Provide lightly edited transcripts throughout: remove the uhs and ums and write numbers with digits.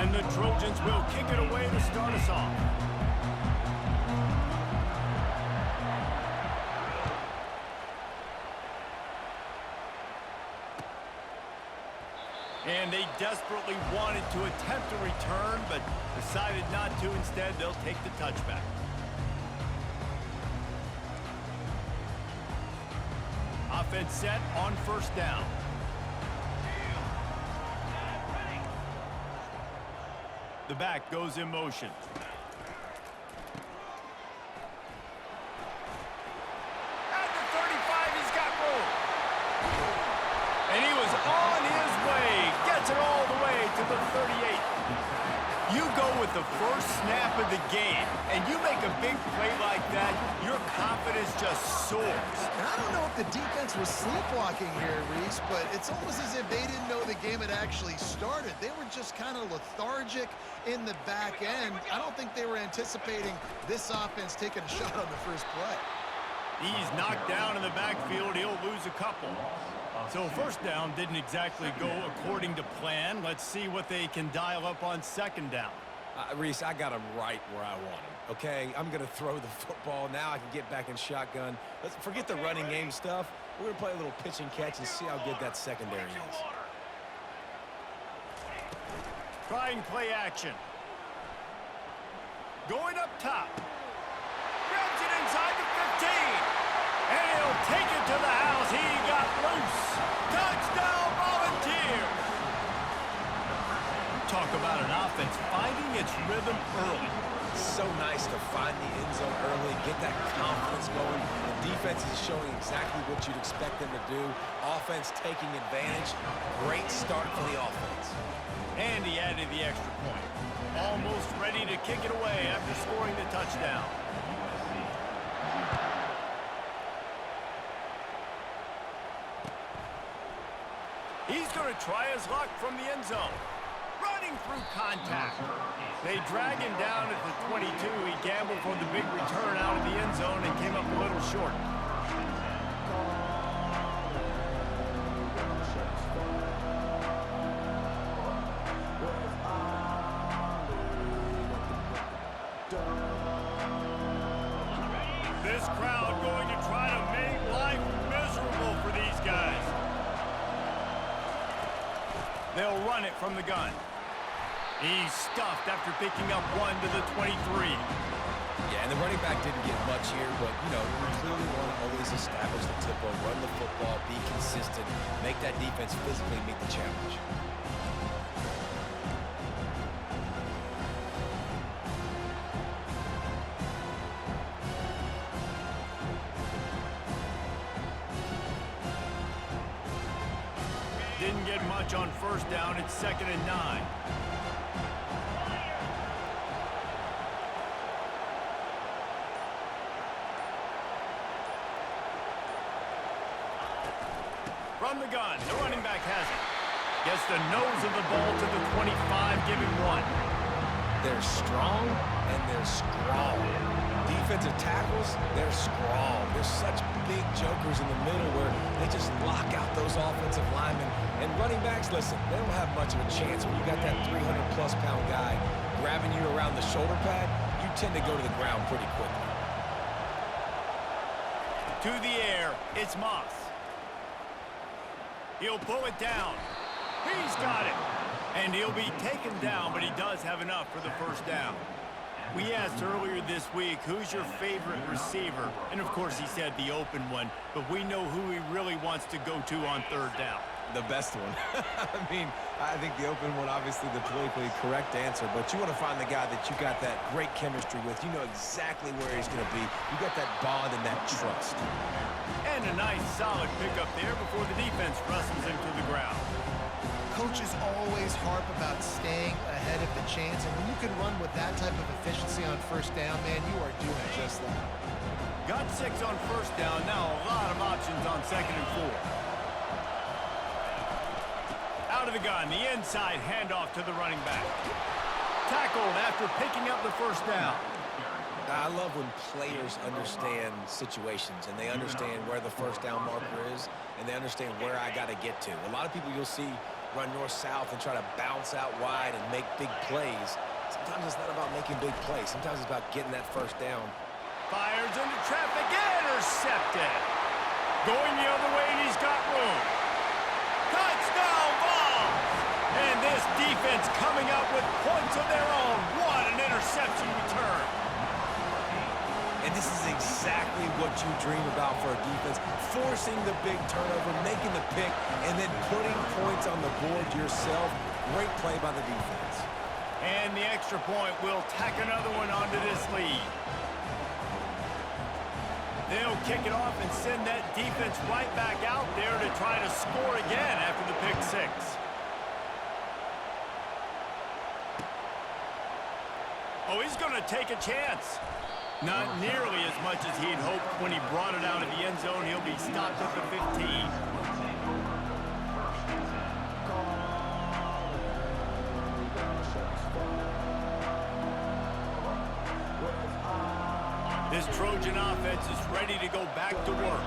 And the Trojans will kick it away to start us off. And they desperately wanted to attempt a return, but decided not to. Instead, they'll take the touchback. Offense set on first down. The back goes in motion. At the 35, he's got room. And he was on his way. Gets it all the way to the 38. You go with the first snap of the game, and you make a big play like that, your confidence just soars. And I don't know if the defense was sleepwalking here, Reese, but it's almost as if they didn't know the game had actually started. They were just kind of lethargic in the back end. I don't think they were anticipating this offense taking a shot on the first play. He's knocked down in the backfield. He'll lose a couple. So first down didn't exactly go according to plan. Let's see what they can dial up on second down. Reese, I got him right where I want him, okay? I'm going to throw the football. Now I can get back in shotgun. Let's forget the running game stuff. We're going to play a little pitch and catch and see how good that secondary is. Trying play action. Going up top. Grabs it inside the 15. And he'll take it to the house. He got loose. Touchdown, Volunteers. Talk about an offense finding its rhythm early. So nice to find the end zone early, get that confidence going. The defense is showing exactly what you'd expect them to do. Offense taking advantage. Great start for the offense. And he added the extra point. Almost ready to kick it away after scoring the touchdown. He's going to try his luck from the end zone. Running through contact. They drag him down at the 22. He gambled for the big return out of the end zone and came up a little short. This crowd going to try to make life miserable for these guys. They'll run it from the gun. He's stuffed after picking up one to the 23. Yeah, and the running back didn't get much here, but, you know, we clearly want to always establish the tempo, run the football, be consistent, make that defense physically meet the challenge. Didn't get much on first down. It's 2nd and 9. From the gun, the running back has it. Gets the nose of the ball to the 25, giving one. They're strong and they're strong. Defensive tackles, they're strong. They're such big jokers in the middle where they just lock out those offensive linemen. And running backs, listen, they don't have much of a chance when you got that 300-plus pound guy grabbing you around the shoulder pad. You tend to go to the ground pretty quickly. To the air, it's Moss. He'll pull it down. He's got it. And he'll be taken down, but he does have enough for the first down. We asked earlier this week, who's your favorite receiver? And, of course, he said the open one, but we know who he really wants to go to on third down. The best one. I mean, I think the open one, obviously the politically correct answer, but you want to find the guy that you got that great chemistry with. You know exactly where he's going to be. You got that bond and that trust. And a nice, solid pickup there before the defense wrestles him to the ground. Coaches always harp about staying ahead of the chains, and when you can run with that type of efficiency on first down, man, you are doing just that. Got 6 on first down. Now a lot of options on 2nd and 4. Out of the gun, the inside handoff to the running back. Tackled after picking up the first down. I love when players understand situations and they understand where the first down marker is and they understand where I got to get to. A lot of people you'll see run north-south and try to bounce out wide and make big plays. Sometimes it's not about making big plays. Sometimes it's about getting that first down. Fires into traffic, intercepted. Going the other way, and he's got room. Touchdown ball! And this defense coming up with points of their own. What an interception return. And this is exactly what you dream about for a defense. Forcing the big turnover, making the pick, and then putting points on the board yourself. Great play by the defense. And the extra point will tack another one onto this lead. They'll kick it off and send that defense right back out there to try to score again after the pick six. Oh, he's going to take a chance. Not nearly as much as he'd hoped when he brought it out of the end zone. He'll be stopped at the 15. This Trojan offense is ready to go back to work.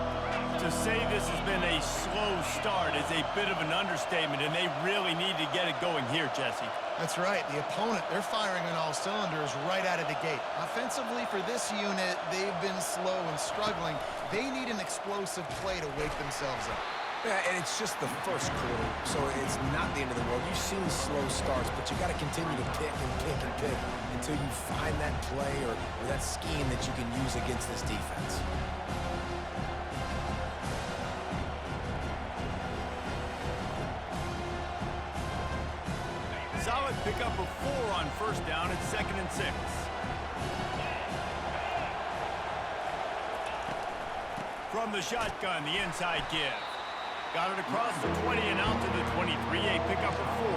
To say this has been a slow start is a bit of an understatement, and they really need to get it going here, Jesse. That's right. The opponent, they're firing on all cylinders right out of the gate. Offensively, for this unit, they've been slow and struggling. They need an explosive play to wake themselves up. Yeah, and it's just the first quarter, so it's not the end of the world. You've seen slow starts, but you got to continue to pick and pick and pick until you find that play or that scheme that you can use against this defense. Solid pickup of 4 on first down at 2nd and 6. From the shotgun, the inside give. Got it across the 20 and out to the 23, a pickup of 4.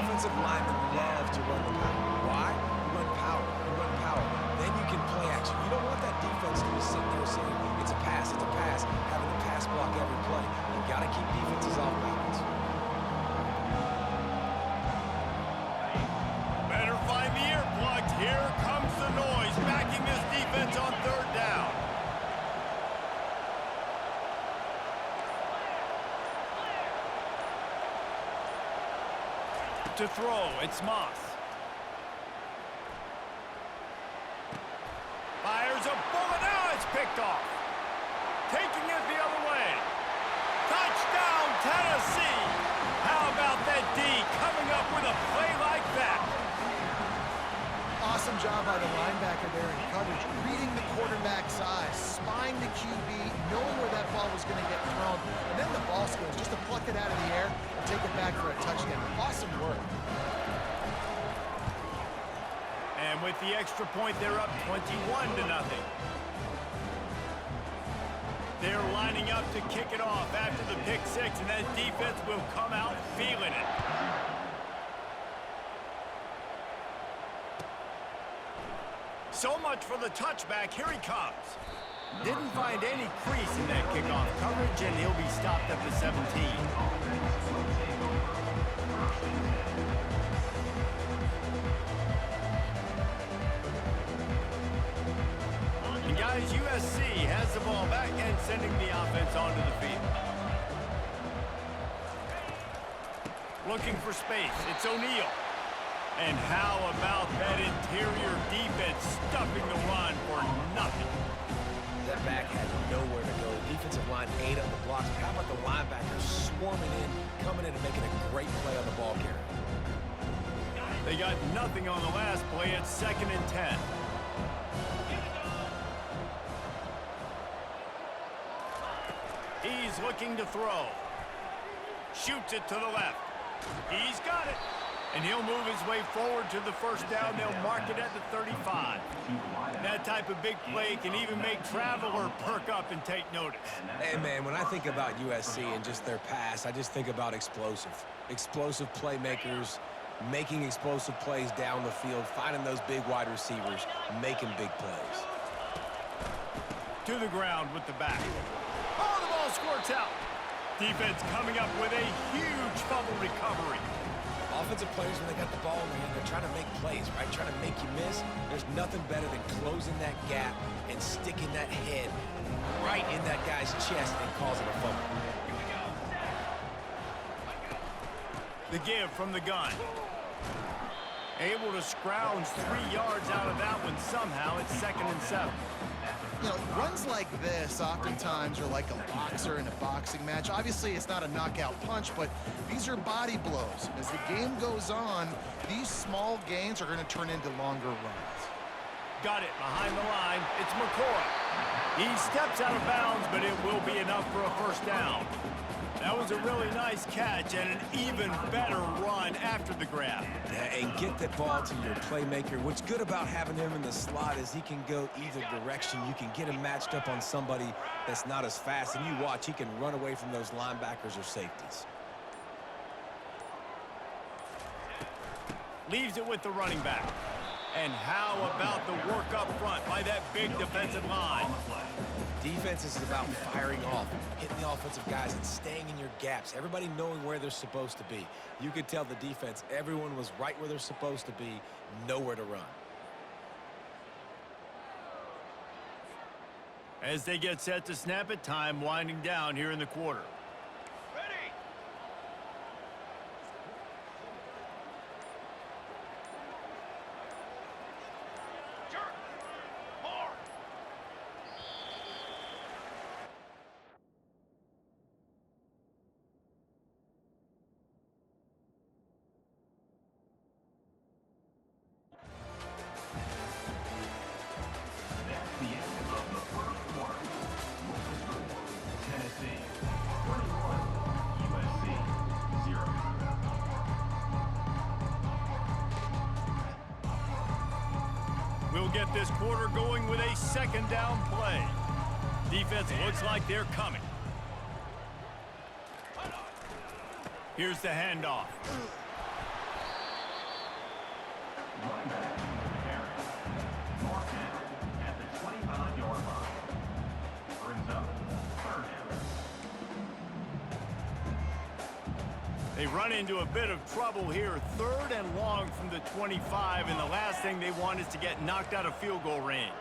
Offensive linemen love to run the power. Why? You run power. You run power. Then you can play action. You don't want that defense to be sitting there saying, it's a pass, having to pass block every play. You've got to keep defenses off balance. Better find the earplugs. Here comes the noise, backing this defense on 3rd down. To throw, it's Moss. Fires a bullet, now it's picked off. Taking it the other way. Touchdown, Tennessee! How about that D coming up with a play like that? Awesome job by the linebacker there in coverage, reading the quarterback's eyes, spying the QB, knowing where that ball was going to get thrown, and then the ball skills, just to pluck it out of the air and take it back for a touchdown. Awesome work. And with the extra point, they're up 21-0. They're lining up to kick it off after the pick six, and that defense will come out feeling it. So much for the touchback. Here he comes. Didn't find any crease in that kickoff coverage, and he'll be stopped at the 17. And guys, USC has the ball back and sending the offense onto the field. Looking for space. It's O'Neal. And how about that interior defense stuffing the run for nothing? That back had nowhere to go. The defensive line ate up the blocks. How about the linebackers swarming in, coming in and making a great play on the ball carrier? They got nothing on the last play. It's 2nd and 10. He's looking to throw. Shoots it to the left. He's got it. And he'll move his way forward to the first down. They'll mark it at the 35. That type of big play can even make Traveler perk up and take notice. Hey, man, when I think about USC and just their pass, I just think about explosive. Explosive playmakers, making explosive plays down the field, finding those big wide receivers, making big plays. To the ground with the back. Oh, the ball squirts out. Defense coming up with a huge fumble recovery. Offensive players, when they got the ball in their hand, they're trying to make plays, right? Trying to make you miss. There's nothing better than closing that gap and sticking that head right in that guy's chest and causing a fumble. The give from the gun. Able to scrounge 3 yards out of that one somehow. It's 2nd and 7. You know, runs like this oftentimes are like a boxer in a boxing match. Obviously, it's not a knockout punch, but these are body blows. As the game goes on, these small gains are going to turn into longer runs. Got it behind the line. It's McCoy. He steps out of bounds, but it will be enough for a first down. That was a really nice catch and an even better run after the grab. Yeah, and get that ball to your playmaker. What's good about having him in the slot is he can go either direction. You can get him matched up on somebody that's not as fast, and you watch, he can run away from those linebackers or safeties. Leaves it with the running back. And how about the work up front by that big defensive line? Defense is about firing off, hitting the offensive guys, and staying in your gaps. Everybody knowing where they're supposed to be. You could tell the defense, everyone was right where they're supposed to be, nowhere to run. As they get set to snap it, time winding down here in the quarter. We'll get this quarter going with a 2nd down play. Defense looks like they're coming. Here's the handoff. They run into a bit of trouble here. 3rd and long from the 25, and the last thing they want is to get knocked out of field goal range.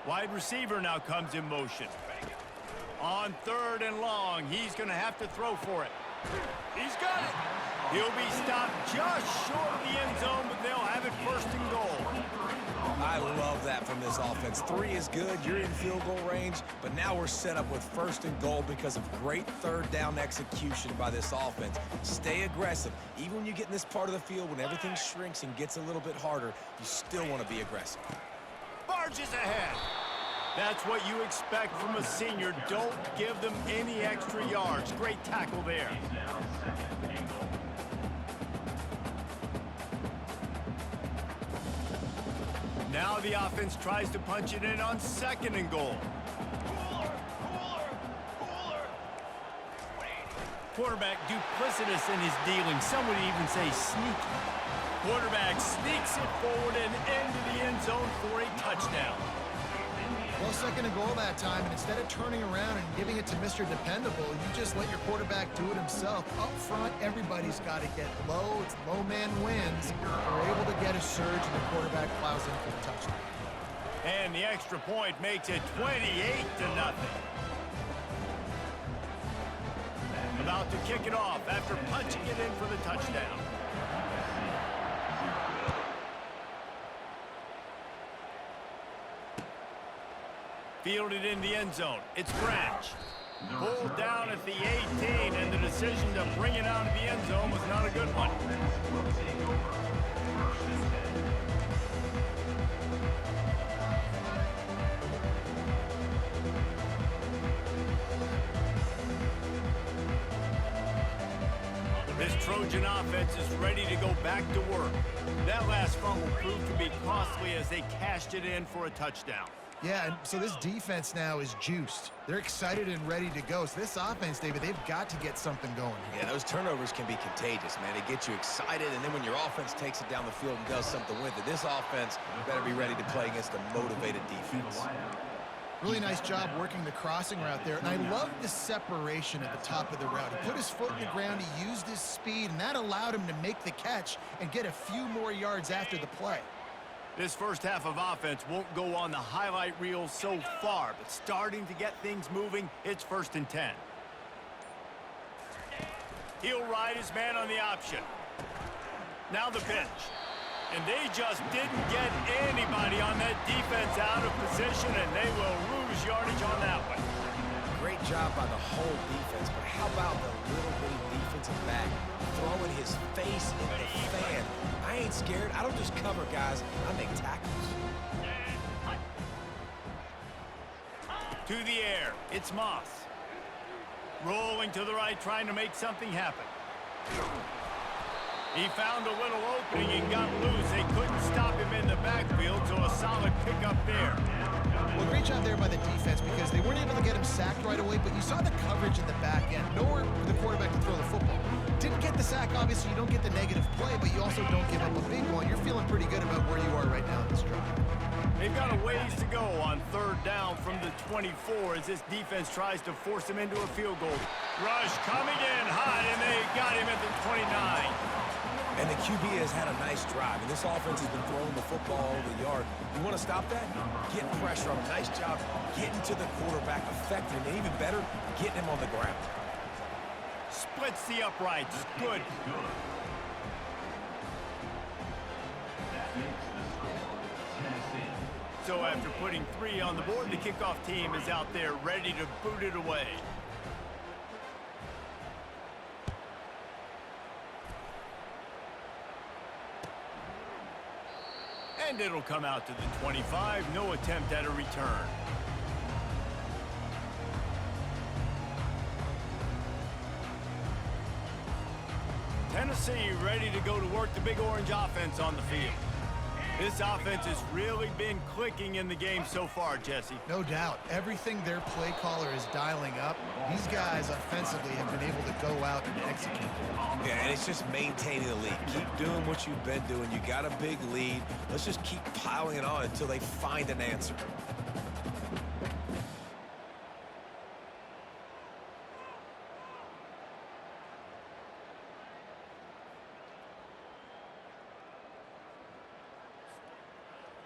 Wide receiver now comes in motion. On 3rd and long, he's going to have to throw for it. He's got it. He'll be stopped just short of the end zone, but they'll have it 1st and goal. I love that from this offense. 3 is good. You're in field goal range, but now we're set up with 1st and goal because of great 3rd down execution by this offense. Stay aggressive. Even when you get in this part of the field, when everything shrinks and gets a little bit harder, you still want to be aggressive. Barges ahead. That's what you expect from a senior. Don't give them any extra yards. Great tackle there. Now the offense tries to punch it in on 2nd and goal. Quarterback duplicitous in his dealing. Some would even say sneaky. Quarterback sneaks it forward and into the end zone for a touchdown. Well, 2nd and goal that time, and instead of turning around and giving it to Mr. Dependable, you just let your quarterback do it himself. Up front, everybody's got to get low. It's low man wins. They're able to get a surge, and the quarterback plows in for the touchdown. And the extra point makes it 28-0. About to kick it off after punching it in for the touchdown. Fielded in the end zone. It's Branch. Pulled down at the 18, and the decision to bring it out of the end zone was not a good one. This Trojan offense is ready to go back to work. That last fumble proved to be costly as they cashed it in for a touchdown. Yeah, and so this defense now is juiced. They're excited and ready to go. So this offense, David, they've got to get something going here. Yeah, those turnovers can be contagious, man. They get you excited, and then when your offense takes it down the field and does something with it, this offense better be ready to play against a motivated defense. Really nice job working the crossing route there. And I love the separation at the top of the route. He put his foot in the ground, he used his speed, and that allowed him to make the catch and get a few more yards after the play. This first half of offense won't go on the highlight reel so far, but starting to get things moving, it's 1st and 10. He'll ride his man on the option. Now the pitch. And they just didn't get anybody on that defense out of position, and they will lose yardage on that one. Great job by the whole defense, but how about the little bitty defensive back throwing his face in the fan? I ain't scared. I don't just cover guys. I make tackles. To the air. It's Moss. Rolling to the right, trying to make something happen. He found a little opening and got loose. They couldn't stop him in the backfield, so a solid pickup there. Well, great job there by the defense because they weren't able to get him sacked right away, but you saw the coverage in the back end. Nowhere for the quarterback to throw the football. Didn't get the sack, obviously. You don't get the negative play, but you also don't give up a big one. You're feeling pretty good about where you are right now in this drive. They've got a ways to go on 3rd down from the 24 as this defense tries to force him into a field goal. Rush coming in hot, and they got him at the 29. And the QB has had a nice drive, and this offense has been throwing the football over the yard. You want to stop that? Get pressure on him. Nice job getting to the quarterback, affecting him, and even better, getting him on the ground. Splits the uprights. Good. So after putting 3 on the board, the kickoff team is out there ready to boot it away. And it'll come out to the 25. No attempt at a return. Tennessee ready to go to work the Big Orange offense on the field. This offense has really been clicking in the game so far, Jesse. No doubt. Everything their play caller is dialing up, these guys offensively have been able to go out and execute. Yeah, and it's just maintaining the lead. Keep doing what you've been doing. You got a big lead. Let's just keep piling it on until they find an answer.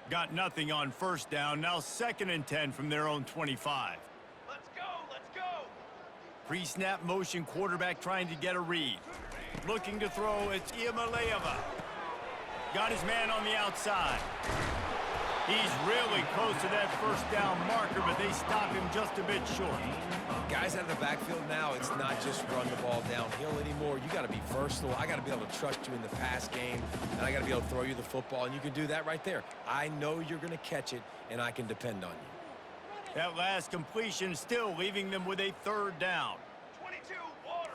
Got nothing on 1st down. Now 2nd and 10 from their own 25. Let's go, let's go. Pre-snap motion quarterback trying to get a read. Looking to throw, it's Iamaleava. Got his man on the outside. He's really close to that 1st down marker, but they stop him just a bit short. Guys out of the backfield now, it's not just run the ball downhill anymore. You got to be versatile. I got to be able to trust you in the pass game, and I got to be able to throw you the football, and you can do that right there. I know you're going to catch it, and I can depend on you. That last completion still leaving them with a 3rd down. 22, water.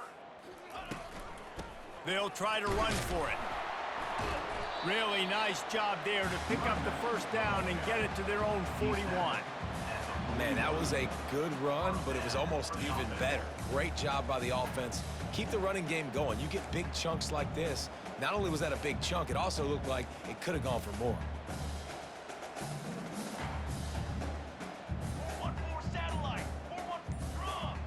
They'll try to run for it. Really nice job there to pick up the 1st down and get it to their own 41. Man, that was a good run, but it was almost even better. Great job by the offense. Keep the running game going. You get big chunks like this. Not only was that a big chunk, it also looked like it could have gone for more. 4-1-4 satellite. 4-1 strong.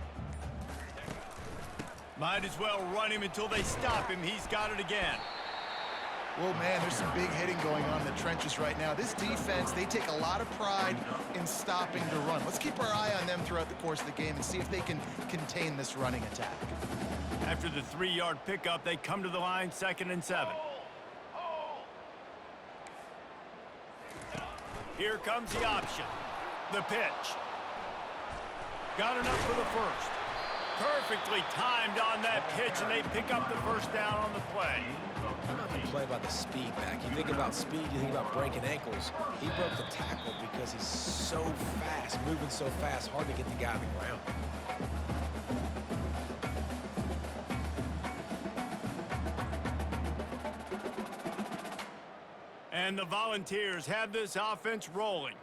Might as well run him until they stop him. He's got it again. Well, man, there's some big hitting going on in the trenches right now. This defense, they take a lot of pride in stopping the run. Let's keep our eye on them throughout the course of the game and see if they can contain this running attack. After the 3-yard pickup, they come to the line, 2nd and 7. Here comes the option. The pitch. Got enough for the 1st. Perfectly timed on that pitch, and they pick up the 1st down on the play. How about the play by the speed back? You think about speed, you think about breaking ankles. He broke the tackle because he's so fast, moving so fast, hard to get the guy on the ground. And the Volunteers have this offense rolling.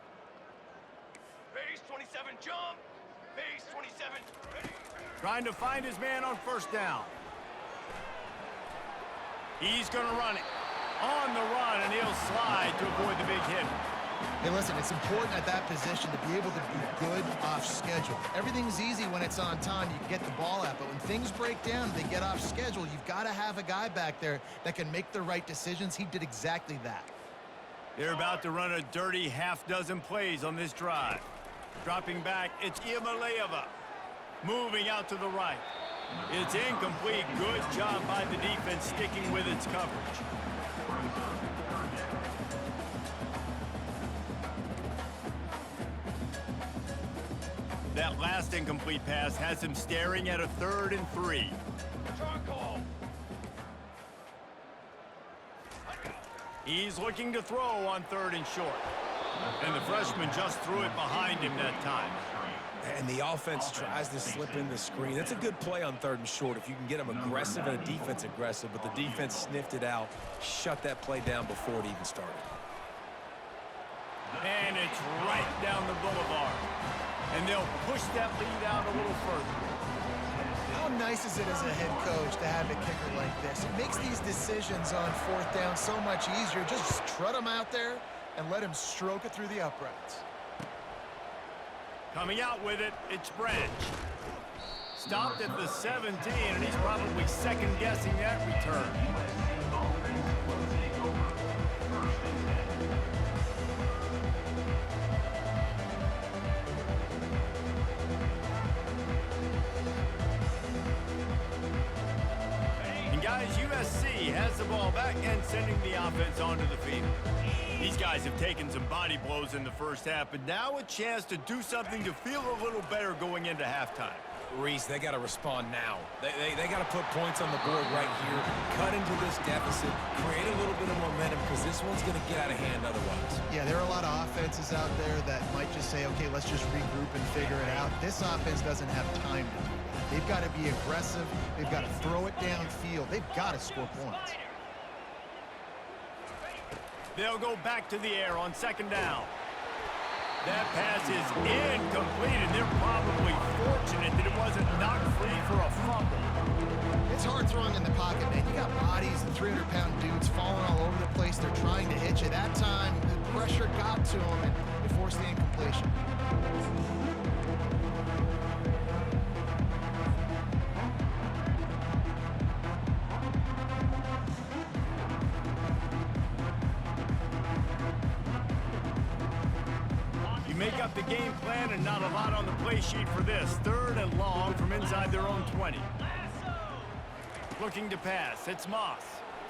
Base 27, jump. Base 27, ready. Trying to find his man on 1st down. He's going to run it. On the run, and he'll slide to avoid the big hit. Hey, listen, it's important at that position to be able to be good off schedule. Everything's easy when it's on time. You can get the ball out, but when things break down, they get off schedule. You've got to have a guy back there that can make the right decisions. He did exactly that. They're about to run a dirty half-dozen plays on this drive. Dropping back, it's Imaleva. Moving out to the right. It's incomplete. Good job by the defense sticking with its coverage. That last incomplete pass has him staring at a 3rd and 3. Charcoal. He's looking to throw on 3rd and short. And the freshman just threw it behind him that time. And the offense tries to slip in the screen. That's a good play on 3rd and short if you can get them aggressive and a defense aggressive, but the defense sniffed it out, shut that play down before it even started. And it's right down the boulevard. And they'll push that lead out a little further. How nice is it as a head coach to have a kicker like this? It makes these decisions on 4th down so much easier. Just trot him out there and let him stroke it through the uprights. Coming out with it, it's Branch. Stopped at the 17, and he's probably second-guessing that return. And guys, USC has the ball back and sending the offense onto the field. These guys have taken some body blows in the first half, but now a chance to do something to feel a little better going into halftime. Reese, they got to respond now. They got to put points on the board right here, cut into this deficit, create a little bit of momentum because this one's going to get out of hand otherwise. Yeah, there are a lot of offenses out there that might just say, okay, let's just regroup and figure it out. This offense doesn't have time to do that. They've got to be aggressive. They've got to throw it downfield. They've got to score points. They'll go back to the air on 2nd down. That pass is incomplete, and they're probably fortunate that it wasn't knocked free for a fumble. It's hard throwing in the pocket, man. You got bodies and 300-pound dudes falling all over the place. They're trying to hit you. That time, the pressure got to them, and it forced the incompletion. Make up the game plan and not a lot on the play sheet for this. 3rd and long from inside their own 20. Looking to pass. It's Moss.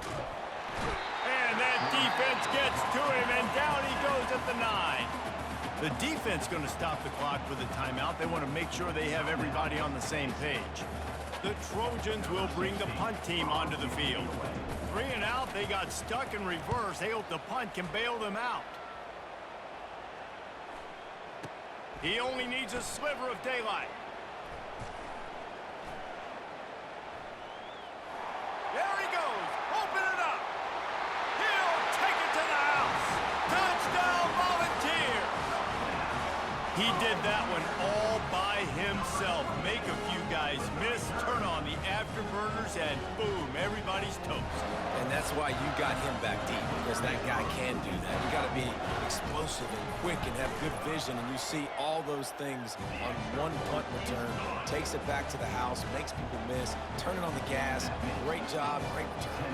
And that defense gets to him, and down he goes at the 9. The defense going to stop the clock with a timeout. They want to make sure they have everybody on the same page. The Trojans will bring the punt team onto the field. 3 and out. They got stuck in reverse. They hope the punt can bail them out. He only needs a sliver of daylight. There he goes. Open it up. He'll take it to the house. Touchdown, Volunteers. He did that one all by himself. Make a few guys miss, turn on the afterburners, and boom, everybody's toast. And that's why you got him back deep, because that guy can do that. You got to be explosive and quick and have good vision, and you see all those things on one punt return. Takes it back to the house, makes people miss, turning on the gas. Great job, great return.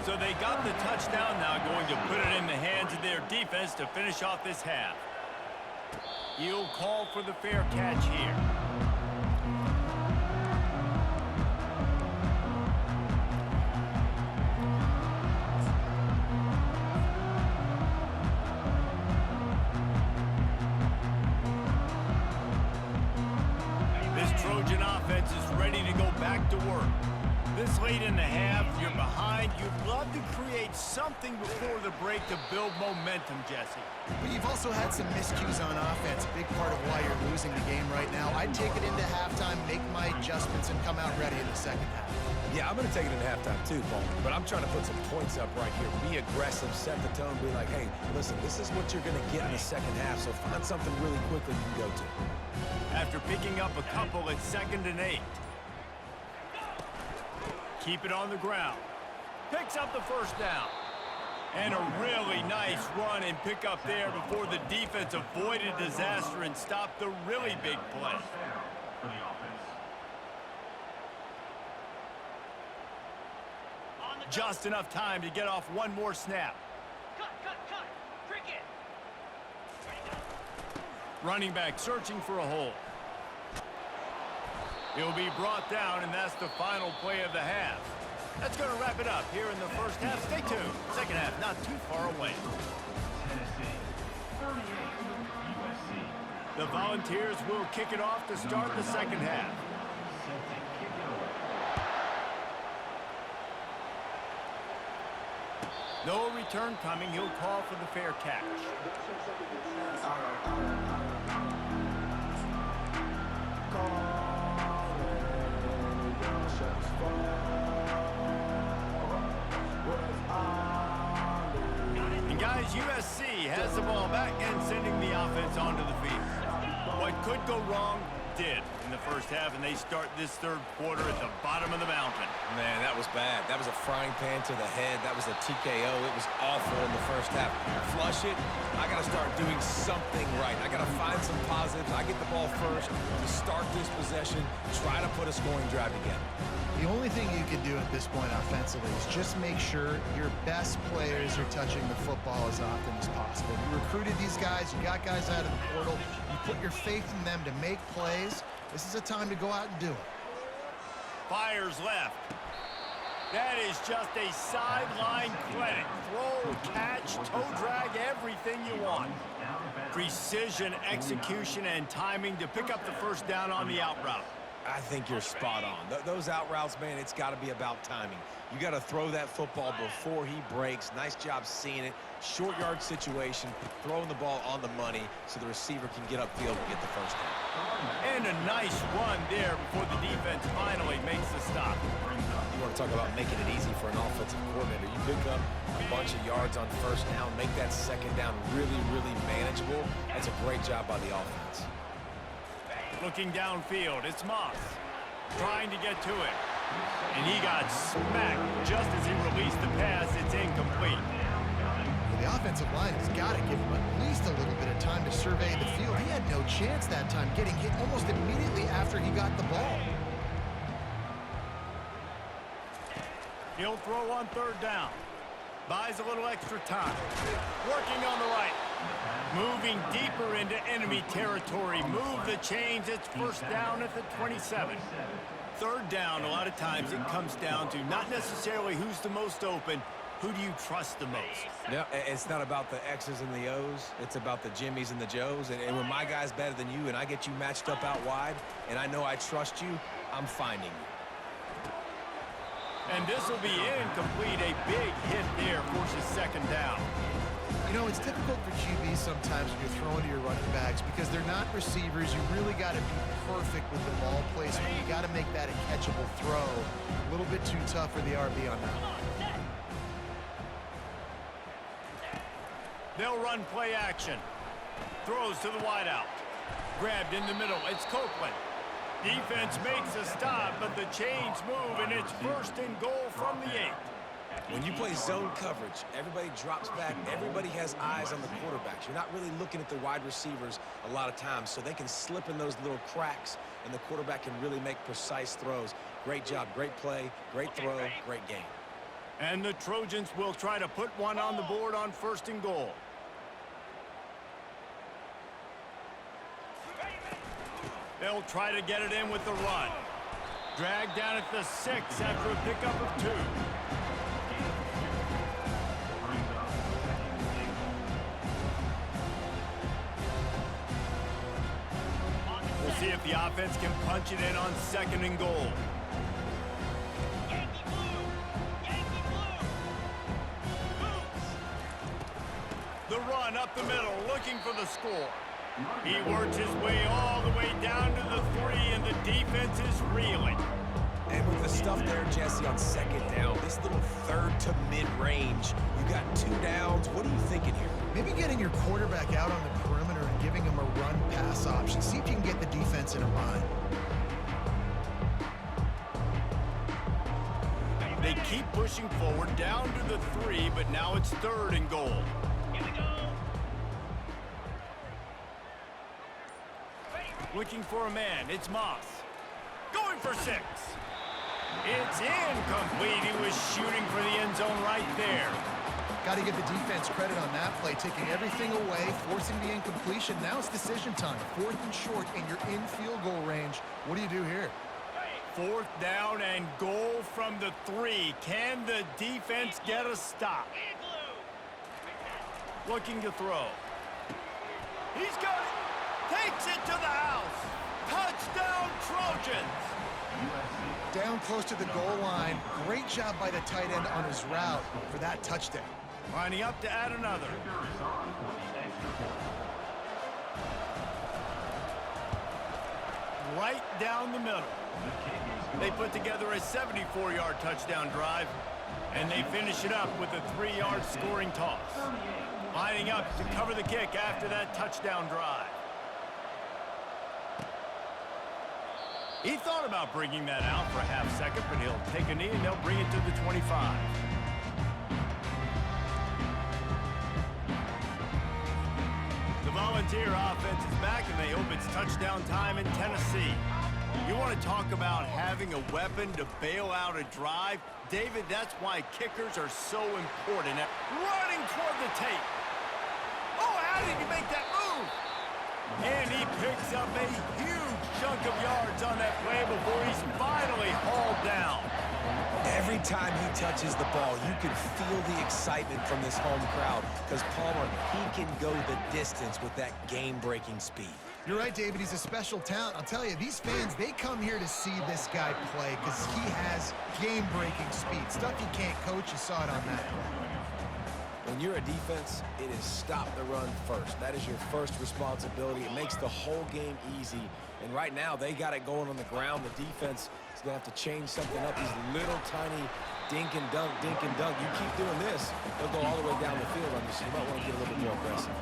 So they got the touchdown now, going to put it in the hands of their defense to finish off this half. He'll call for the fair catch here. This Trojan offense is ready to go back to work. This late in the half, you're behind. You'd love to create something before the break to build momentum, Jesse. But you've also had some miscues on offense, a big part of why you're losing the game right now. I'd take it into halftime, make my adjustments, and come out ready in the second half. Yeah, I'm going to take it into halftime too, Paul. But I'm trying to put some points up right here. Be aggressive, set the tone, be like, hey, listen, this is what you're going to get in the second half, so find something really quickly you can go to. After picking up a couple at 2nd and 8. Keep it on the ground. Picks up the 1st down. And a really nice run and pick up there before the defense avoided disaster and stopped the really big play. Just enough time to get off one more snap. Cut. Cricket. Running back searching for a hole. He'll be brought down, and that's the final play of the half. That's going to wrap it up here in the first half. Stay tuned. Second half not too far away. The Volunteers will kick it off to start the second half. No return coming. He'll call for the fair catch. And guys, USC has the ball back and sending the offense onto the field. What could go wrong did in the first half, and they start this third quarter at the bottom of the mountain. Man, that was bad. That was a frying pan to the head. That was a TKO. It was awful in the first half. Flush it. I got to start doing something right. I got to find some positives. I get the ball first to start this possession, try to put a scoring drive together. The only thing you can do at this point offensively is just make sure your best players are touching the football as often as possible. You recruited these guys. You got guys out of the portal. You put your faith in them to make plays. This is a time to go out and do it. Fires left. That is just a sideline clinic. Throw, catch, toe drag, everything you want. Precision, execution, and timing to pick up the first down on the out route. I think you're spot on. Those out routes, man, it's got to be about timing. You got to throw that football before he breaks. Nice job seeing it. Short yard situation, throwing the ball on the money so the receiver can get upfield and get the first down. And a nice run there before the defense finally makes the stop. You want to talk about making it easy for an offensive coordinator. You pick up a bunch of yards on first down, make that second down really, really manageable. That's a great job by the offense. Looking downfield, it's Moss trying to get to it. And he got smacked just as he released the pass. It's incomplete. The offensive line has got to give him at least a little bit of time to survey the field. He had no chance that time, getting hit almost immediately after he got the ball. He'll throw on third down. Buys a little extra time. Working on the right. Moving deeper into enemy territory. Move the chains. It's first down at the 27. Third down, a lot of times it comes down to not necessarily who's the most open, who do you trust the most? Yeah, it's not about the X's and the O's. It's about the Jimmies and the Joes. And when my guy's better than you and I get you matched up out wide and I know I trust you, I'm finding you. And this will be incomplete. A big hit there forces second down. You know, it's difficult for QBs sometimes when you're throwing to your running backs because they're not receivers. You really got to be perfect with the ball placement. You got to make that a catchable throw. A little bit too tough for the RB on that. They'll run play action. Throws to the wideout. Grabbed in the middle. It's Copeland. Defense makes a stop, but the chains move, and it's first and goal from the 8. When you play zone coverage, everybody drops back. Everybody has eyes on the quarterbacks. You're not really looking at the wide receivers a lot of times, so they can slip in those little cracks, and the quarterback can really make precise throws. Great job, great play, great throw, great game. And the Trojans will try to put one on the board on first and goal. They'll try to get it in with the run. Dragged down at the 6 after a pickup of 2. We'll see if the offense can punch it in on second and goal. Yankee blue! Yankee blue! The run up the middle, looking for the score. He works his way all the way down to the 3, and the defense is reeling. And with the stuff there, Jesse, on second down, this little third to mid-range, you got 2 downs. What are you thinking here? Maybe getting your quarterback out on the perimeter and giving him a run-pass option. See if you can get the defense in a bind. They keep pushing forward down to the 3, but now it's 3rd and goal. Here we go. Looking for a man. It's Moss. Going for 6. It's incomplete. He was shooting for the end zone right there. Got to give the defense credit on that play, taking everything away, forcing the incompletion. Now it's decision time. 4th and short, and you're in field goal range. What do you do here? 4th down and goal from the 3. Can the defense get a stop? Looking to throw. He's got it. Takes it to the house. Touchdown, Trojans. Down close to the goal line. Great job by the tight end on his route for that touchdown. Lining up to add another. Right down the middle. They put together a 74-yard touchdown drive, and they finish it up with a 3-yard scoring toss. Lining up to cover the kick after that touchdown drive. He thought about bringing that out for a half second, but he'll take a knee and they'll bring it to the 25. The Volunteer offense is back, and they hope it's touchdown time in Tennessee. You want to talk about having a weapon to bail out a drive? David, that's why kickers are so important. Running toward the tape. Oh, how did he make that move? And he picks up a huge chunk of yards on that play before he's finally hauled down. Every time he touches the ball, you can feel the excitement from this home crowd because Palmer, he can go the distance with that game-breaking speed. You're right, David. He's a special talent. I'll tell you, these fans, they come here to see this guy play because he has game-breaking speed. Stuff you can't coach. You saw it on that play. When you're a defense, it is stop the run first. That is your first responsibility. It makes the whole game easy. And right now, they got it going on the ground. The defense is going to have to change something up. These little tiny dink and dunk, dink and dunk. You keep doing this, they'll go all the way down the field on you, so you might want to get a little bit more aggressive.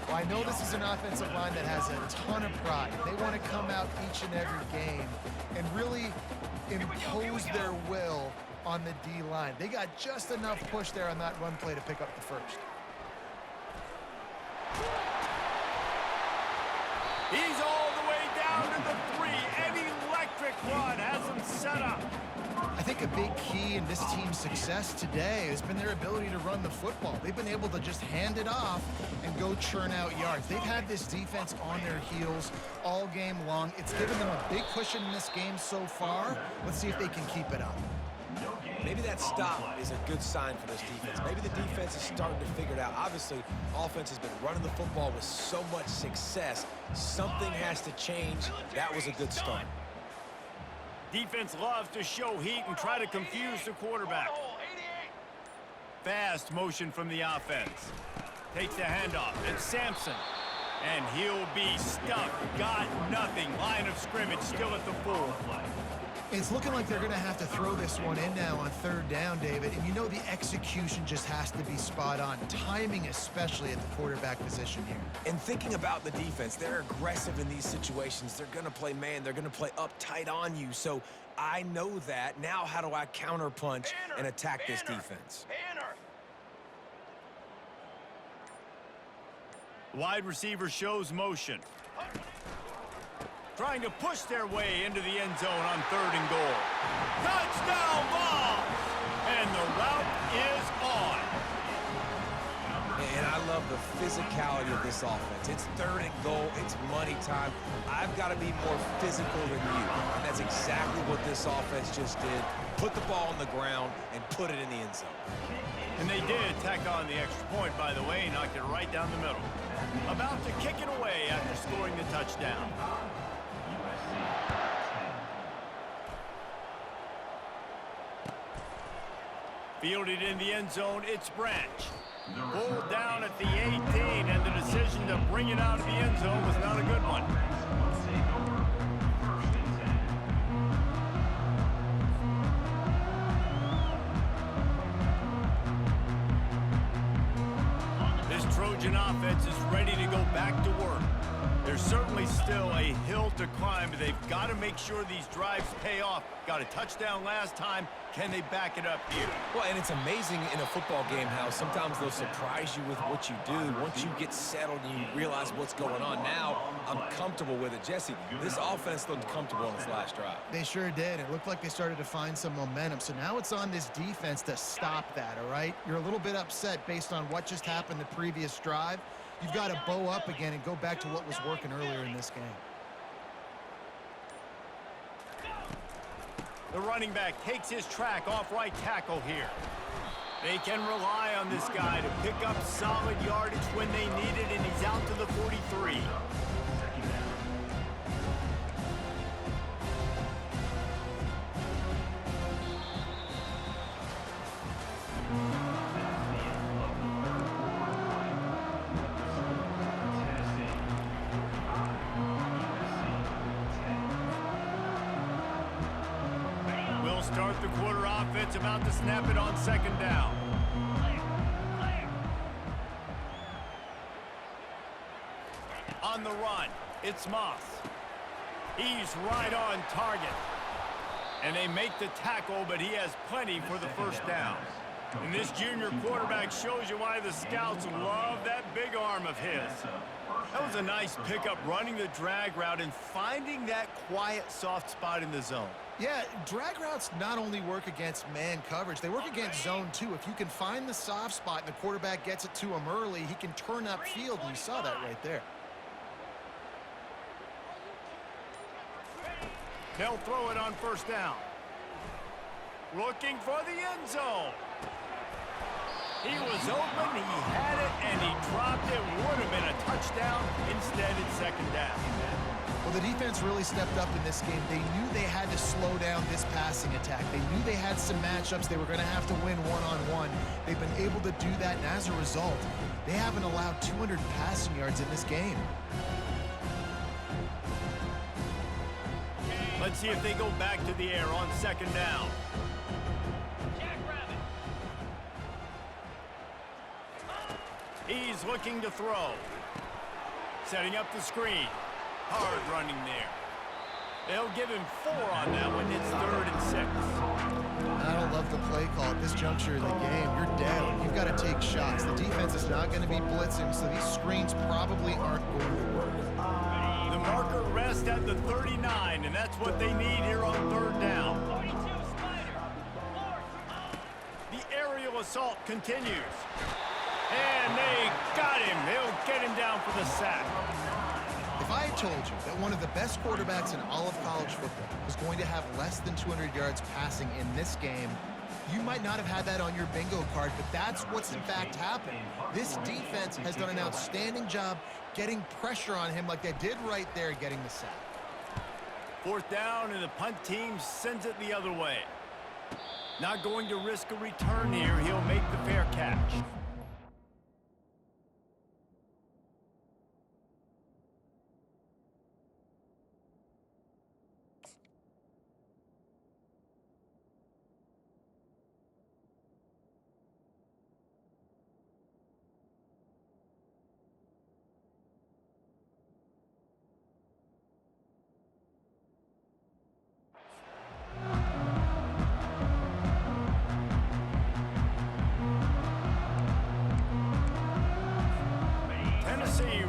Well, I know this is an offensive line that has a ton of pride. They want to come out each and every game and really impose their will on the D-line. They got just enough push there on that run play to pick up the first. He's all the way down to the 3. An electric run has him set up. I think a big key in this team's success today has been their ability to run the football. They've been able to just hand it off and go churn out yards. They've had this defense on their heels all game long. It's given them a big cushion in this game so far. Let's see if they can keep it up. Maybe that stop is a good sign for this defense. Maybe the defense is starting to figure it out. Obviously, offense has been running the football with so much success. Something has to change. That was a good start. Defense loves to show heat and try to confuse the quarterback. Fast motion from the offense. Takes the handoff. It's Sampson. And he'll be stuffed. Got nothing. Line of scrimmage still at the 4. It's looking like they're going to have to throw this one in now on 3rd down, David. And you know the execution just has to be spot on. Timing especially at the quarterback position here. And thinking about the defense, they're aggressive in these situations. They're going to play man. They're going to play up tight on you. So I know that. Now how do I counterpunch and attack this defense? Wide receiver shows motion. Trying to push their way into the end zone on 3rd and goal. Touchdown ball! And the route is on. And I love the physicality of this offense. It's 3rd and goal. It's money time. I've got to be more physical than you. And that's exactly what this offense just did. Put the ball on the ground and put it in the end zone. And they did tack on the extra point, by the way. Knocked it right down the middle. About to kick it away after scoring the touchdown. Fielded in the end zone, it's Branch. Pulled down at the 18, and the decision to bring it out of the end zone was not a good one. This Trojan offense is ready to go back to work. There's certainly still a hill to climb, but they've got to make sure these drives pay off. Got a touchdown last time. Can they back it up here? Well, and it's amazing in a football game how sometimes they'll surprise you with what you do. Once you get settled and you realize what's going on, now I'm comfortable with it. Jesse, this offense looked comfortable on this last drive. They sure did. It looked like they started to find some momentum. So now it's on this defense to stop that, all right? You're a little bit upset based on what just happened the previous drive. You've got to bow up again and go back to what was working earlier in this game. The running back takes his track off right tackle here. They can rely on this guy to pick up solid yardage when they need it, and he's out to the 43. We'll start the quarter offense, about to snap it on second down. On the run, it's Moss. He's right on target. And they make the tackle, but he has plenty for the first down. And this junior quarterback shows you why the scouts love that big arm of his. That was a nice pickup, running the drag route and finding that quiet, soft spot in the zone. Yeah, drag routes not only work against man coverage, they work against zone too. If you can find the soft spot and the quarterback gets it to him early, he can turn upfield, and you saw that right there. They'll throw it on first down. Looking for the end zone. He was open, he had it, and he dropped it. Would have been a touchdown. Instead, it's second down. Well, the defense really stepped up in this game. They knew they had to slow down this passing attack. They knew they had some matchups they were going to have to win one-on-one. They've been able to do that, and as a result, they haven't allowed 200 passing yards in this game. Let's see if they go back to the air on second down. He's looking to throw. Setting up the screen. Hard running there. They'll give him 4 on that one. It's 3rd and 6. I don't love the play call at this juncture in the game. You're down. You've got to take shots. The defense is not going to be blitzing, so these screens probably aren't going to work. The marker rests at the 39, and that's what they need here on 3rd down. The aerial assault continues. And they got him. They'll get him down for the sack. If I had told you that one of the best quarterbacks in all of college football was going to have less than 200 yards passing in this game, you might not have had that on your bingo card, but that's what's in fact happening. This defense has done an outstanding job getting pressure on him like they did right there, getting the sack. 4th down, and the punt team sends it the other way. Not going to risk a return here. He'll make the fair catch.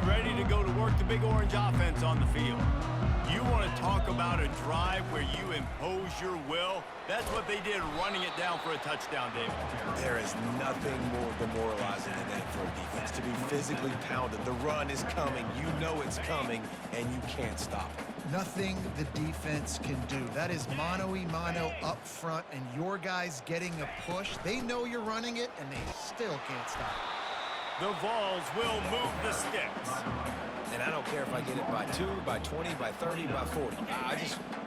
Ready to go to work the Big Orange offense on the field. You want to talk about a drive where you impose your will? That's what they did, running it down for a touchdown, David. There is nothing more demoralizing than that for a defense, to be physically pounded. The run is coming. You know it's coming, and you can't stop it. Nothing the defense can do. That is mano-a-mano up front, and your guys getting a push. They know you're running it, and they still can't stop it. The Vols will move the sticks. And I don't care if I get it by 2, by 20, by 30, by 40.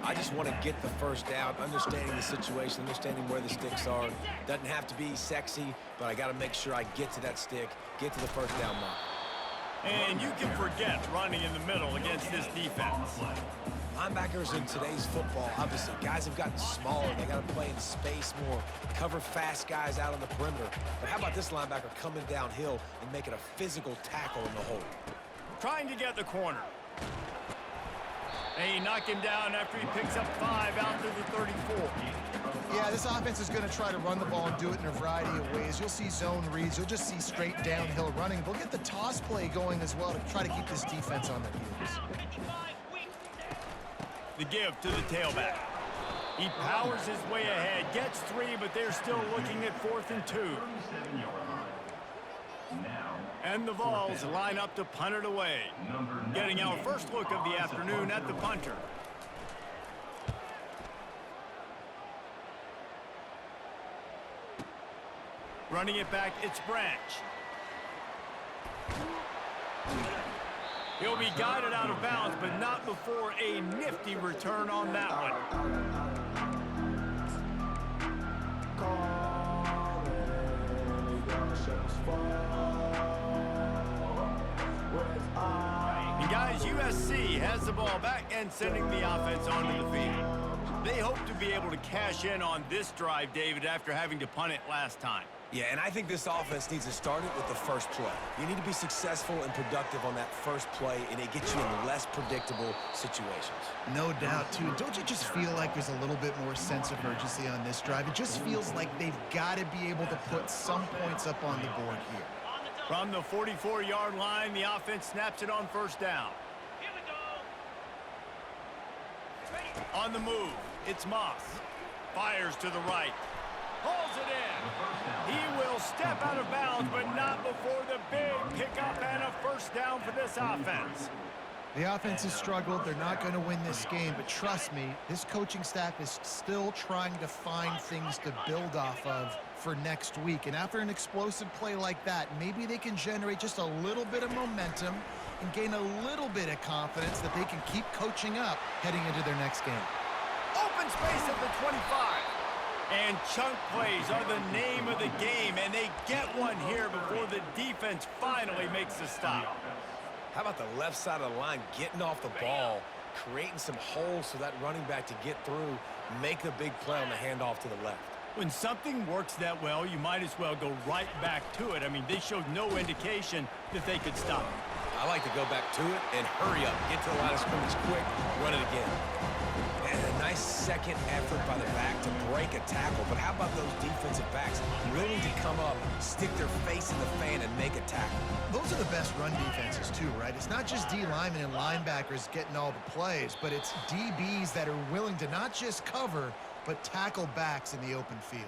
I just want to get the first down, understanding the situation, understanding where the sticks are. Doesn't have to be sexy, but I got to make sure I get to that stick, get to the first down mark. And you can forget running in the middle against this defense. Linebackers in today's football, obviously, guys have gotten smaller. They got to play in space more, cover fast guys out on the perimeter. But how about this linebacker coming downhill and making a physical tackle in the hole? Trying to get the corner. And he knocked him down after he picks up 5 out to the 34. Yeah, this offense is going to try to run the ball and do it in a variety of ways. You'll see zone reads. You'll just see straight downhill running. They'll get the toss play going as well to try to keep this defense on their heels. The give to the tailback. He powers his way ahead, gets 3, but they're still looking at 4th and 2. And the Vols line up to punt it away. Getting our first look of the afternoon at the punter. Running it back, it's Branch. He'll be guided out of bounds, but not before a nifty return on that one. And guys, USC has the ball back and sending the offense onto the field. They hope to be able to cash in on this drive, David, after having to punt it last time. Yeah, and I think this offense needs to start it with the first play. You need to be successful and productive on that first play, and it gets you in less predictable situations. No doubt, too. Don't you just feel like there's a little bit more sense of urgency on this drive? It just feels like they've got to be able to put some points up on the board here. From the 44-yard line, the offense snaps it on first down. Here we go. Ready. On the move, it's Moss. Fires to the right. Hauls it in. He will step out of bounds, but not before the big pickup and a first down for this offense. The offense has struggled. They're not going to win this game, but trust me, this coaching staff is still trying to find things to build off of for next week. And after an explosive play like that, maybe they can generate just a little bit of momentum and gain a little bit of confidence that they can keep coaching up heading into their next game. Open space at the 25. And chunk plays are the name of the game, and they get one here before the defense finally makes a stop. How about the left side of the line getting off the ball, creating some holes for that running back to get through, make the big play on the handoff to the left. When something works that well, you might as well go right back to it. I mean, they showed no indication that they could stop it. I like to go back to it and hurry up, get to the line of scrimmage quick, run it again. And a nice second effort by the back to break a tackle. But how about those defensive backs willing to come up, stick their face in the fan, and make a tackle? Those are the best run defenses, too, right? It's not just D linemen and linebackers getting all the plays, but it's DBs that are willing to not just cover, but tackle backs in the open field.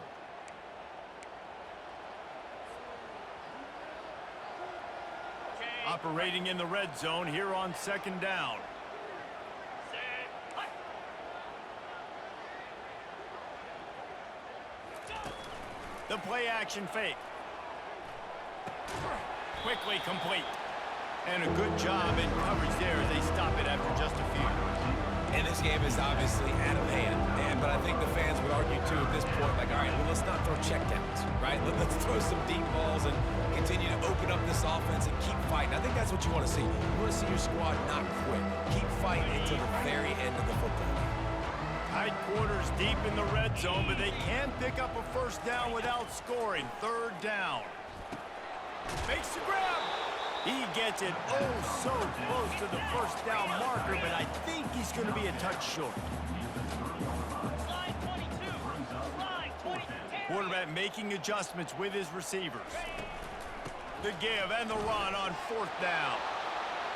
Operating in the red zone here on second down. The play action fake. Quickly complete. And a good job in coverage there as they stop it after just a few. And this game is obviously out of hand. But I think the fans would argue, too, at this point, like, all right, well, let's not throw checkdowns, right? Let's throw some deep balls and continue to open up this offense and keep fighting. I think that's what you want to see. You want to see your squad not quit. Keep fighting until the very end of the football game. Tight quarters deep in the red zone, but they can pick up a first down without scoring. Third down. Makes the grab. He gets it so close to the first down marker, but I think he's going to be a touch short. Slide 22. Slide 22. Quarterback making adjustments with his receivers. The give and the run on fourth down.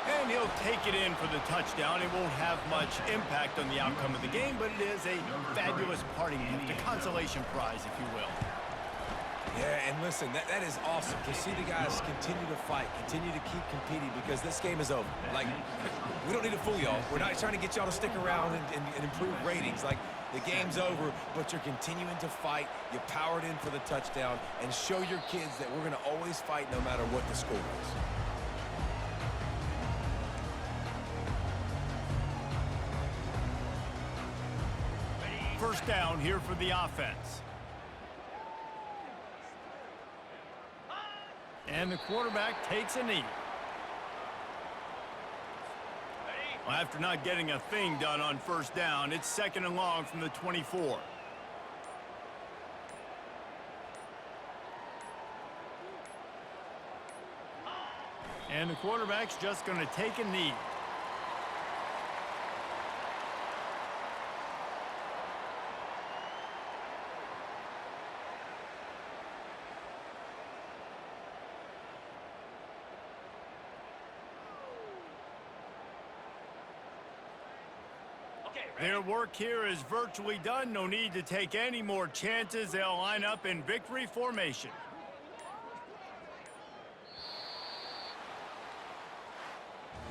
And he'll take it in for the touchdown. It won't have much impact on the outcome of the game, but it is a fabulous parting gift, a consolation prize, if you will. Yeah, and listen, that is awesome to see the guys continue to fight, continue to keep competing, because this game is over. Like, we don't need to fool y'all. We're not trying to get y'all to stick around and improve ratings. Like, the game's over, but you're continuing to fight. You powered in for the touchdown, and show your kids that we're going to always fight no matter what the score is. First down here for the offense. And the quarterback takes a knee. Well, after not getting a thing done on first down, it's second and long from the 24. And the quarterback's just going to take a knee. Their work here is virtually done. No need to take any more chances. They'll line up in victory formation.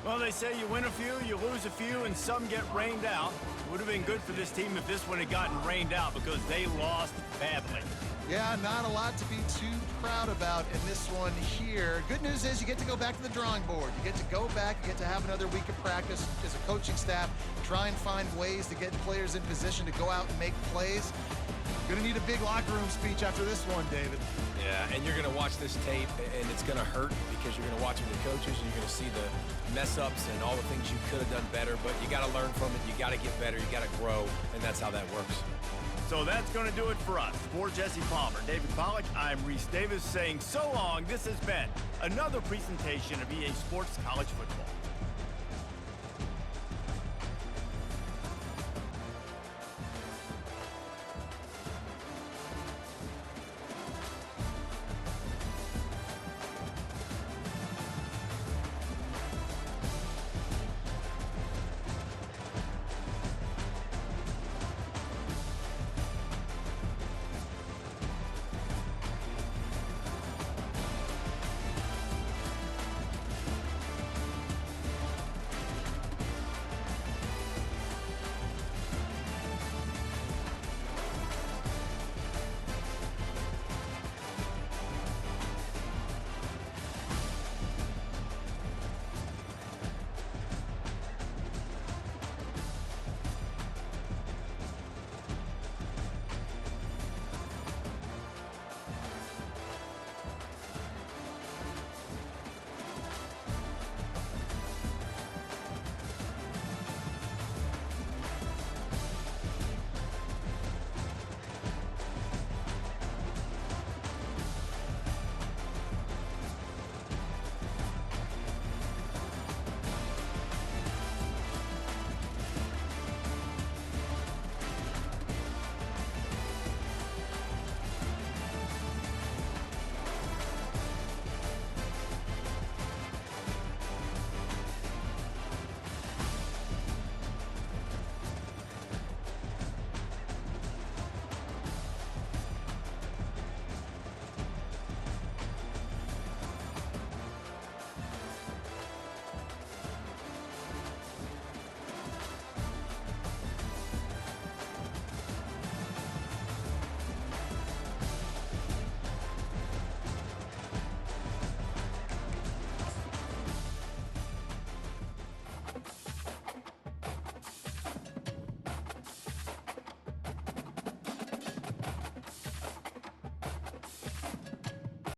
Well, they say you win a few, you lose a few, and some get rained out. It would have been good for this team if this one had gotten rained out because they lost badly. Yeah, not a lot to be too proud about in this one here. Good news is you get to go back to the drawing board. You get to go back, you get to have another week of practice as a coaching staff, try and find ways to get players in position to go out and make plays. Gonna need a big locker room speech after this one, David. Yeah, and you're going to watch this tape, and it's going to hurt because you're going to watch it with the coaches, and you're going to see the mess-ups and all the things you could have done better, but you got to learn from it. You got to get better. You got to grow, and that's how that works. So that's going to do it for us. For Jesse Palmer, David Pollack, I'm Reese Davis saying so long. This has been another presentation of EA Sports College Football.